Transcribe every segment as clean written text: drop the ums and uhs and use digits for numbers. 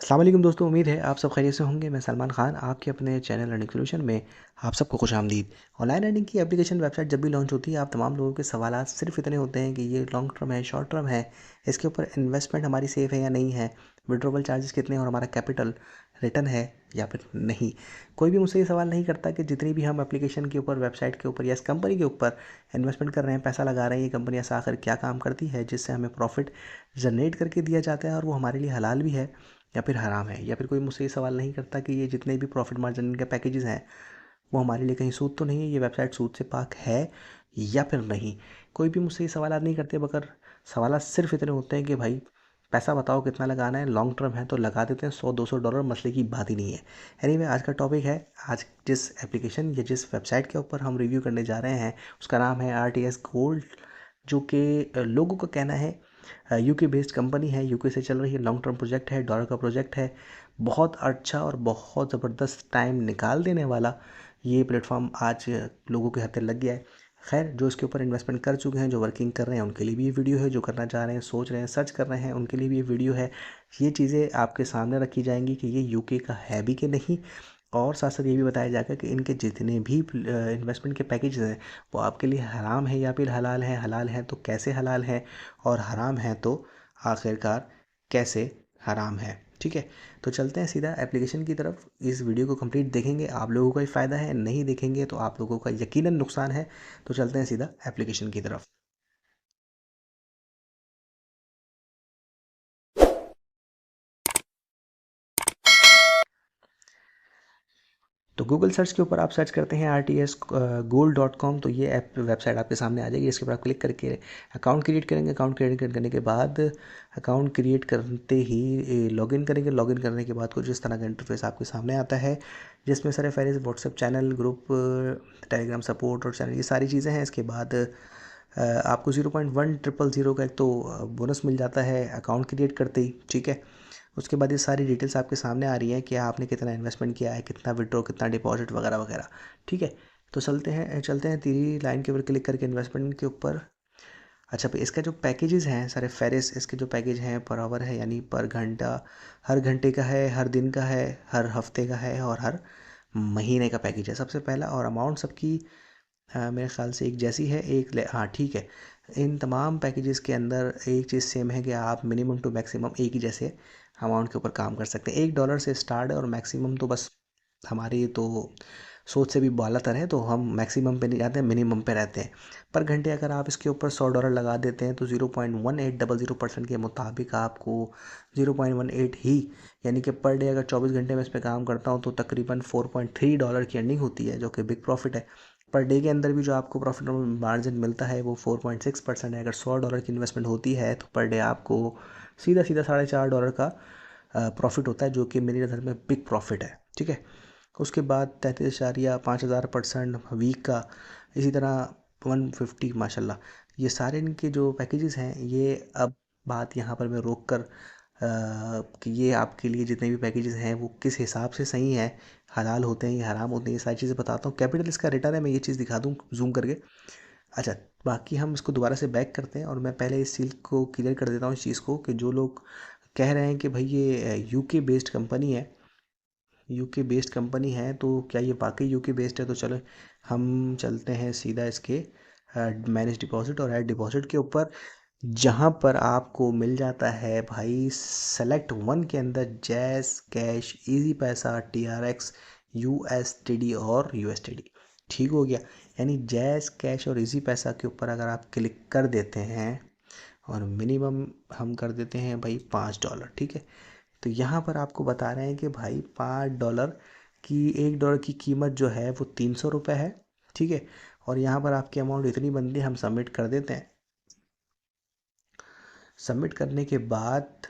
अस्सलाम वालेकुम दोस्तों, उम्मीद है आप सब खैरियत से होंगे। मैं सलमान खान आपके अपने चैनल अर्निंग सोल्यूशन में आप सबको खुशामदीद। ऑनलाइन अर्निंग की एप्लीकेशन वेबसाइट जब भी लॉन्च होती है, आप तमाम लोगों के सवालात सिर्फ इतने होते हैं कि ये लॉन्ग टर्म है, शॉर्ट टर्म है, इसके ऊपर इन्वेस्टमेंट हमारी सेफ़ है या नहीं है, विड्रॉवल चार्जेस कितने हैं और हमारा कैपिटल रिटर्न है या फिर नहीं। कोई भी मुझसे ये सवाल नहीं करता कि जितनी भी हम एप्लीकेशन के ऊपर, वेबसाइट के ऊपर या इस कंपनी के ऊपर इन्वेस्टमेंट कर रहे हैं, पैसा लगा रहे हैं, ये कंपनी ऐसा आखिर क्या काम करती है जिससे हमें प्रॉफिट जनरेट करके दिया जाता है और वो हमारे लिए हलाल भी है या फिर हराम है। या फिर कोई मुझसे ये सवाल नहीं करता कि ये जितने भी प्रॉफिट मार्जिन के पैकेजेस हैं वो हमारे लिए कहीं सूद तो नहीं है, ये वेबसाइट सूद से पाक है या फिर नहीं। कोई भी मुझसे ये सवाल नहीं करते, मगर सवाल सिर्फ इतने होते हैं कि भाई पैसा बताओ कितना लगाना है, लॉन्ग टर्म है तो लगा देते हैं, 100-200 डॉलर मसले की बात ही नहीं है। एनीवे, आज का टॉपिक है, आज जिस एप्लीकेशन या जिस वेबसाइट के ऊपर हम रिव्यू करने जा रहे हैं उसका नाम है RTS गोल्ड, जो कि लोगों का कहना है यूके बेस्ड कंपनी है, यूके से चल रही है, लॉन्ग टर्म प्रोजेक्ट है, डॉलर का प्रोजेक्ट है। बहुत अच्छा और बहुत ज़बरदस्त टाइम निकाल देने वाला ये प्लेटफॉर्म आज लोगों के हाथ लग गया है। खैर, जो इसके ऊपर इन्वेस्टमेंट कर चुके हैं, जो वर्किंग कर रहे हैं, उनके लिए भी ये वीडियो है, जो करना चाह रहे हैं, सोच रहे हैं, सर्च कर रहे हैं, उनके लिए भी ये वीडियो है। ये चीज़ें आपके सामने रखी जाएंगी कि ये यूके का है भी कि नहीं, और साथ साथ ये भी बताया जाएगा कि इनके जितने भी इन्वेस्टमेंट के पैकेज हैं वो आपके लिए हराम है या फिर हलाल है, हलाल है तो कैसे हलाल है, और हराम है तो आखिरकार कैसे हराम है। ठीक है, तो चलते हैं सीधा एप्लीकेशन की तरफ। इस वीडियो को कंप्लीट देखेंगे, आप लोगों का ही फ़ायदा है, नहीं देखेंगे तो आप लोगों का यकीनन नुकसान है। तो चलते हैं सीधा एप्लीकेशन की तरफ। तो गूगल सर्च के ऊपर आप सर्च करते हैं rts gold.com, तो ये ऐप वेबसाइट आपके सामने आ जाएगी। इसके ऊपर आप क्लिक करके अकाउंट क्रिएट करेंगे। अकाउंट क्रिएट करने के बाद अकाउंट क्रिएट करते ही लॉगिन करेंगे। लॉगिन करने के बाद कुछ इस तरह का इंटरफेस आपके सामने आता है, जिसमें सारे फहरिस्त WhatsApp channel, group, Telegram support और चैनल, ये सारी चीज़ें हैं। इसके बाद आपको 0.1000 का एक तो बोनस मिल जाता है अकाउंट क्रिएट करते ही। ठीक है, उसके बाद ये सारी डिटेल्स आपके सामने आ रही हैं कि आपने कितना इन्वेस्टमेंट किया है, कितना विड्रॉ, कितना डिपॉजिट वगैरह वगैरह। ठीक है, तो चलते हैं तीसरी लाइन के ऊपर क्लिक करके इन्वेस्टमेंट के ऊपर। अच्छा भाई, इसका जो पैकेजेस हैं सारे फेरिस, इसके जो पैकेज हैं पर आवर है, यानी पर घंटा, हर घंटे का है, हर दिन का है, हर हफ्ते का है और हर महीने का पैकेज है। सबसे पहला, और अमाउंट सबकी मेरे ख्याल से एक जैसी है, हाँ ठीक है। इन तमाम पैकेजेस के अंदर एक चीज़ सेम है कि आप मिनिमम टू मैक्सिमम एक ही जैसे अमाउंट के ऊपर काम कर सकते हैं। $1 से स्टार्ट है और मैक्सिमम तो बस हमारी तो सोच से भी बालातर है, तो हम मैक्सिमम पे नहीं जाते हैं, मिनिमम पे रहते हैं। पर घंटे अगर आप इसके ऊपर $100 लगा देते हैं तो 0.1800% के मुताबिक आपको 0.18 ही, यानी कि पर डे अगर 24 घंटे में इस पर काम करता हूँ तो तकरीबन $4.3 की अर्निंग होती है, जो कि बिग प्रॉफिट है। पर डे के अंदर भी जो आपको प्रॉफिट मार्जिन मिलता है वो 4.6% है। अगर $100 की इन्वेस्टमेंट होती है तो पर डे आपको सीधा सीधा $4.5 का प्रॉफिट होता है, जो कि मेरी नज़र में बिग प्रॉफिट है। ठीक है, उसके बाद 33,5000% वीक का, इसी तरह 150 माशाल्लाह। ये सारे इनके जो पैकेजेस हैं, ये अब बात यहाँ पर मैं रोक कर कि ये आपके लिए जितने भी पैकेजेस हैं वो किस हिसाब से सही हैं, हलाल होते हैं या हराम होते हैं, ये सारी चीज़ें बताता हूँ। कैपिटल इसका रिटर्न है, मैं ये चीज़ दिखा दूँ जूम करके। अच्छा, बाकी हम इसको दोबारा से बैक करते हैं और मैं पहले इस चीज़ को क्लियर कर देता हूँ, इस चीज़ को, कि जो लोग कह रहे हैं कि भाई ये यूके बेस्ड कंपनी है, यूके बेस्ड कंपनी है, तो क्या ये वाकई यूके बेस्ड है। तो चलो हम चलते हैं सीधा इसके मैनेज डिपॉजिट और ऐड डिपॉजिट के ऊपर, जहाँ पर आपको मिल जाता है भाई सेलेक्ट वन के अंदर जैस कैश, इजी पैसा, TRX, USTD और USTD। ठीक हो गया, यानी जैस कैश और इजी पैसा के ऊपर अगर आप क्लिक कर देते हैं और मिनिमम हम कर देते हैं भाई $5। ठीक है, तो यहाँ पर आपको बता रहे हैं कि भाई $5 की, $1 की कीमत जो है वो ₹300 है। ठीक है, और यहाँ पर आपकी अमाउंट इतनी बनती है, हम सबमिट कर देते हैं। सबमिट करने के बाद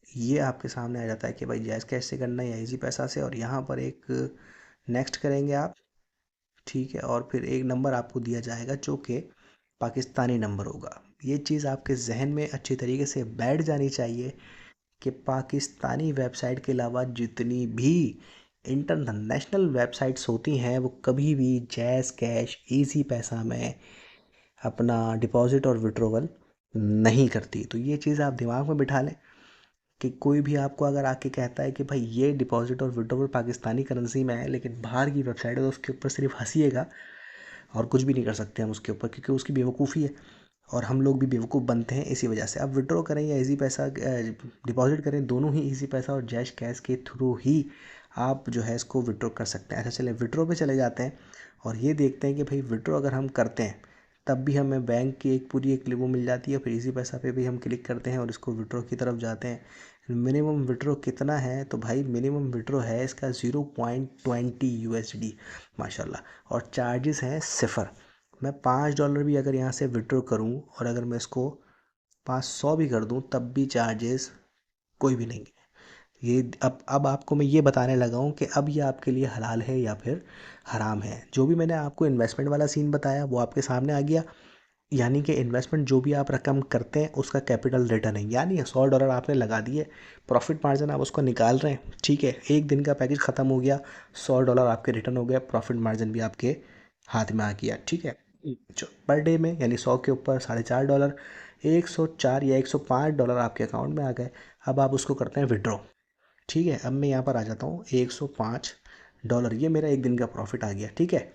ये आपके सामने आ जाता है कि भाई जैज़ कैश से करना है या इजी पैसा से, और यहाँ पर एक नेक्स्ट करेंगे आप। ठीक है, और फिर एक नंबर आपको दिया जाएगा जो कि पाकिस्तानी नंबर होगा। ये चीज़ आपके जहन में अच्छी तरीके से बैठ जानी चाहिए कि पाकिस्तानी वेबसाइट के अलावा जितनी भी इंटरनेशनल वेबसाइट्स होती हैं वो कभी भी जैज़ कैश, इजी पैसा में अपना डिपॉजिट और विड्रॉवल नहीं करती। तो ये चीज़ आप दिमाग में बिठा लें। कि कोई भी आपको अगर आके कहता है कि भाई ये डिपॉजिट और विड्रॉवल पाकिस्तानी करेंसी में है लेकिन बाहर की वेबसाइट है, तो उसके ऊपर सिर्फ हंसीएगा और कुछ भी नहीं कर सकते हम उसके ऊपर, क्योंकि उसकी बेवकूफ़ी है और हम लोग भी बेवकूफ़ बनते हैं इसी वजह से। अब विड्रॉ करें या इजी पैसा डिपॉजिट करें, दोनों ही इजी पैसा और जैश कैश के थ्रू ही आप जो है इसको विड्रॉ कर सकते हैं। अच्छा चले विड्रॉ पे चले जाते हैं और ये देखते हैं कि भाई विड्रॉ अगर हम करते हैं तब भी हमें बैंक की एक पूरी एक वो मिल जाती है। फिर इजी पैसा पे भी हम क्लिक करते हैं और इसको विड्रॉ की तरफ जाते हैं। मिनिमम विड्रॉ कितना है, तो भाई मिनिमम विड्रॉ है इसका 0.20 USD माशाल्लाह, और चार्जेस हैं सिफर। मैं $5 भी अगर यहाँ से विड्रॉ करूँ और अगर मैं इसको 500 भी कर दूँ तब भी चार्जेस कोई भी नहीं है। ये अब आपको मैं ये बताने लगा हूँ कि अब ये आपके लिए हलाल है या फिर हराम है। जो भी मैंने आपको इन्वेस्टमेंट वाला सीन बताया वो आपके सामने आ गया। यानी कि इन्वेस्टमेंट जो भी आप रकम करते हैं उसका कैपिटल रिटर्न है, यानी $100 आपने लगा दिए, प्रॉफिट मार्जिन आप उसको निकाल रहे हैं, ठीक है। एक दिन का पैकेज ख़त्म हो गया, $100 आपके रिटर्न हो गया, प्रॉफिट मार्जिन भी आपके हाथ में आ गया, ठीक है। पर डे में यानी 100 के ऊपर $4.5, $104 या $105 आपके अकाउंट में आ गए। अब आप उसको करते हैं विड्रॉ, ठीक है। अब मैं यहाँ पर आ जाता हूँ, $105 ये मेरा एक दिन का प्रॉफिट आ गया, ठीक है,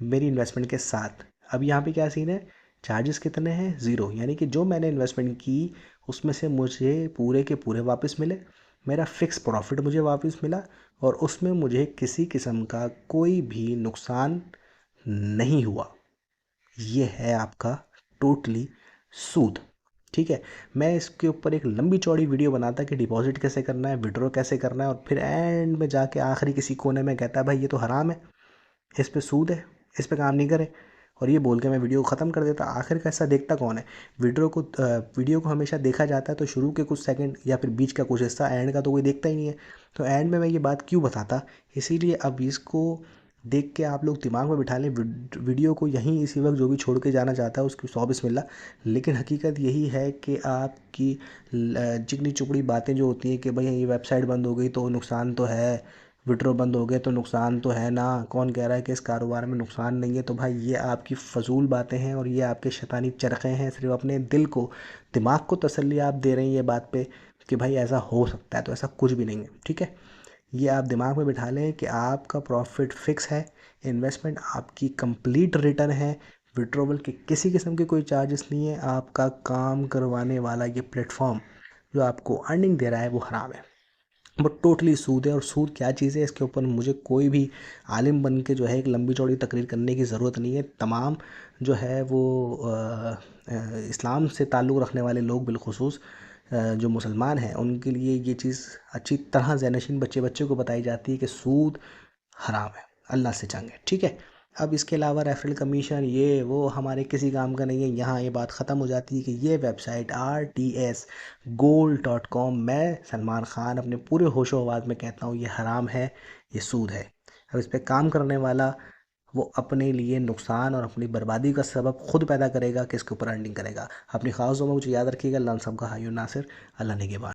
मेरी इन्वेस्टमेंट के साथ। अब यहाँ पे क्या सीन है, चार्जेस कितने हैं, ज़ीरो, यानी कि जो मैंने इन्वेस्टमेंट की उसमें से मुझे पूरे के पूरे वापस मिले, मेरा फिक्स प्रॉफिट मुझे वापस मिला और उसमें मुझे किसी किस्म का कोई भी नुकसान नहीं हुआ। ये है आपका टोटली सूद, ठीक है। मैं इसके ऊपर एक लंबी चौड़ी वीडियो बनाता कि डिपॉजिट कैसे करना है, विड्रॉ कैसे करना है, और फिर एंड में जाके आखिरी किसी कोने में कहता है भाई ये तो हराम है, इस पे सूद है, इस पे काम नहीं करें, और ये बोल के मैं वीडियो को ख़त्म कर देता। आखिर का ऐसा देखता कौन है, वीडियो को हमेशा देखा जाता है तो शुरू के कुछ सेकंड या फिर बीच का कुछ हिस्सा, एंड का तो कोई देखता ही नहीं है। तो एंड में मैं ये बात क्यों बताता, इसीलिए अब इसको देख के आप लोग दिमाग में बिठा लें, वीडियो को यहीं इसी वक्त जो भी छोड़ के जाना चाहता है उसकी 100 बिस्मिल्लाह। लेकिन हकीकत यही है कि आपकी चिकनी चुपड़ी बातें जो होती हैं कि भाई ये वेबसाइट बंद हो गई तो नुकसान तो है, विड्रॉ बंद हो गए तो नुकसान तो है ना, कौन कह रहा है कि इस कारोबार में नुकसान नहीं है, तो भाई ये आपकी फजूल बातें हैं और ये आपके शैतानी चरखे हैं। सिर्फ अपने दिल को, दिमाग को तसल्ली आप दे रहे हैं ये बात पे कि भाई ऐसा हो सकता है, तो ऐसा कुछ भी नहीं है, ठीक है। ये आप दिमाग में बिठा लें कि आपका प्रॉफिट फिक्स है, इन्वेस्टमेंट आपकी कंप्लीट रिटर्न है, विड्रॉवल के किसी किस्म के कोई चार्जेस नहीं है, आपका काम करवाने वाला ये प्लेटफॉर्म जो आपको अर्निंग दे रहा है वो हराम है, वो टोटली सूद है। और सूद क्या चीज़ है इसके ऊपर मुझे कोई भी आलिम बन के जो है एक लंबी चौड़ी तकरीर करने की ज़रूरत नहीं है। तमाम जो है वो इस्लाम से ताल्लुक़ रखने वाले लोग बिलखुसूस जो मुसलमान हैं उनके लिए ये चीज़ अच्छी तरह ज़हनशीन बच्चे बच्चे को बताई जाती है कि सूद हराम है, अल्लाह से जंग है, ठीक है। अब इसके अलावा रेफरल कमीशन ये वो हमारे किसी काम का नहीं है। यहाँ ये बात ख़त्म हो जाती है कि ये वेबसाइट RTSGold.com, मैं सलमान ख़ान अपने पूरे होशो हवास में कहता हूँ ये हराम है, ये सूद है। अब इस पर काम करने वाला वो अपने लिए नुकसान और अपनी बर्बादी का सबब खुद पैदा करेगा कि इसके ऊपर अर्निंग करेगा। अपनी ख़ास दुआ में मुझे याद रखिएगा। अल्लाह हम सबका हाय नासिर, अल्लाह निगहबान।